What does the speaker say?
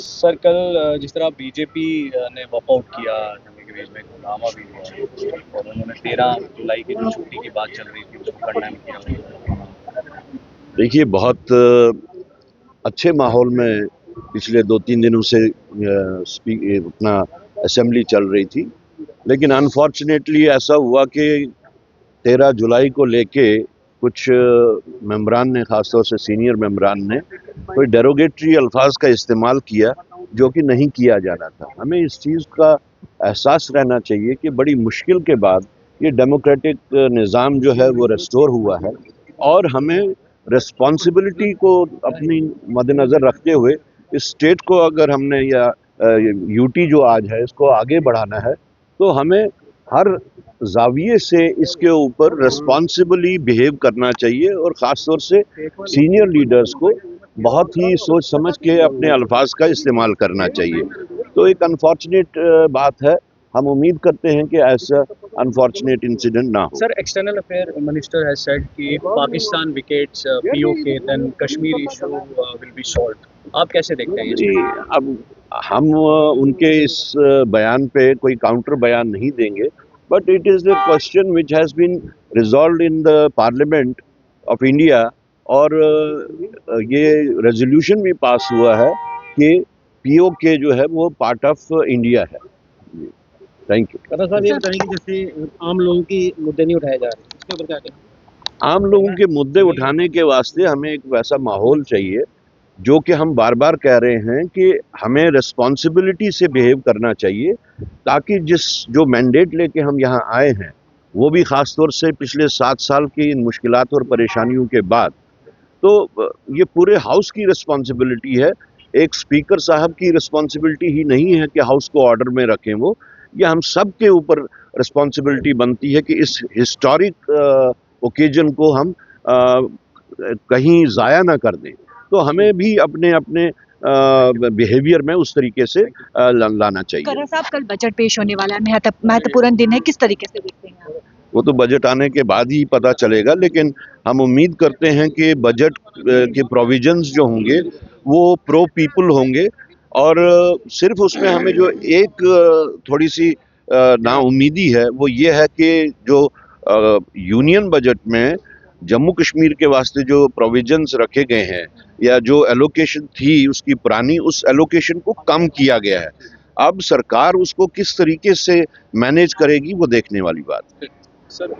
سر کل جس طرح بی جے پی نے واک آؤٹ کیا جموں کے بیچ میں ایک ہنگامہ بھی ہوا اور انہوں نے 13 جولائی کی جو چھٹی کی بات چل رہی تھی اس کو کنڈیم کیا. دیکھیے بہت اچھے ماحول میں پچھلے 2-3 دنوں سے اپنا اسمبلی چل رہی تھی، لیکن انفارچونیٹلی ایسا ہوا کہ 13 جولائی کو لے کے کچھ ممبران نے، خاص طور سے سینئر ممبران نے کوئی ڈیروگیٹری الفاظ کا استعمال کیا جو کہ نہیں کیا جانا تھا. ہمیں اس چیز کا احساس رہنا چاہیے کہ بڑی مشکل کے بعد یہ ڈیموکریٹک نظام جو ہے وہ ریسٹور ہوا ہے، اور ہمیں ریسپانسبلٹی کو اپنی مد نظر رکھتے ہوئے اس اسٹیٹ کو اگر ہم نے یا یوٹی جو آج ہے اس کو آگے بڑھانا ہے تو ہمیں ہر زاویے سے اس کے اوپر ریسپانسبلی بیہیو کرنا چاہیے، اور خاص طور سے سینئر لیڈرز کو بہت ہی سوچ سمجھ کے اپنے الفاظ کا استعمال کرنا چاہیے. تو ایک انفارچونیٹ بات ہے، ہم امید کرتے ہیں کہ ایسا انفارچونیٹ انسیڈنٹ نہ ہو. Sir external affair minister has said کہ Pakistan vacates P O K then Kashmir issue will be solved. آپ کیسے دیکھتے ہیں جی، اب ہم ان کے اس بیان پہ کوئی کاؤنٹر بیان نہیں دیں گے، but it is a question which has been resolved in the parliament of India, اور یہ ریزولوشن بھی پاس ہوا ہے کہ پی او کے جو ہے وہ پارٹ آف انڈیا ہے. Thank you. صاحب یہ بتائیں کہ جیسے عام لوگوں کی مدعے نہیں اٹھائے جا رہے، اس کے اوپر کیا کہیں؟ عام لوگوں کے مدعے اٹھانے کے واسطے ہمیں ایک ویسا ماحول چاہیے جو کہ ہم بار بار کہہ رہے ہیں کہ ہمیں ریسپانسبلٹی سے بیہیو کرنا چاہیے، تاکہ جو مینڈیٹ لے کے ہم یہاں آئے ہیں وہ بھی خاص طور سے پچھلے 7 سال کی ان مشکلات اور پریشانیوں کے بعد، تو یہ پورے ہاؤس کی ریسپانسبلٹی ہے. ایک سپیکر صاحب کی ریسپانسبلٹی ہی نہیں ہے کہ ہاؤس کو آرڈر میں رکھیں، وہ یہ ہم سب کے اوپر ریسپانسبلٹی بنتی ہے کہ اس ہسٹورک اوکیجن کو ہم کہیں ضائع نہ کر دیں. تو ہمیں بھی اپنے بیہیویئر میں اس طریقے سے لانا چاہیے. کرن صاحب کل بجٹ پیش ہونے والا ہے، مہتوپورن دن ہے، کس طریقے سے دیکھتے ہیں آپ؟ وہ تو بجٹ آنے کے بعد ہی پتہ چلے گا، لیکن ہم امید کرتے ہیں کہ بجٹ کے پروویژنز جو ہوں گے وہ پرو پیپل ہوں گے، اور صرف اس میں ہمیں جو ایک تھوڑی سی نا امیدی ہے وہ یہ ہے کہ جو یونین بجٹ میں جموں کشمیر کے واسطے جو پروویژنز رکھے گئے ہیں یا جو ایلوکیشن تھی اس کی پرانی، اس ایلوکیشن کو کم کیا گیا ہے. اب سرکار اس کو کس طریقے سے مینیج کرے گی وہ دیکھنے والی بات ہے. سر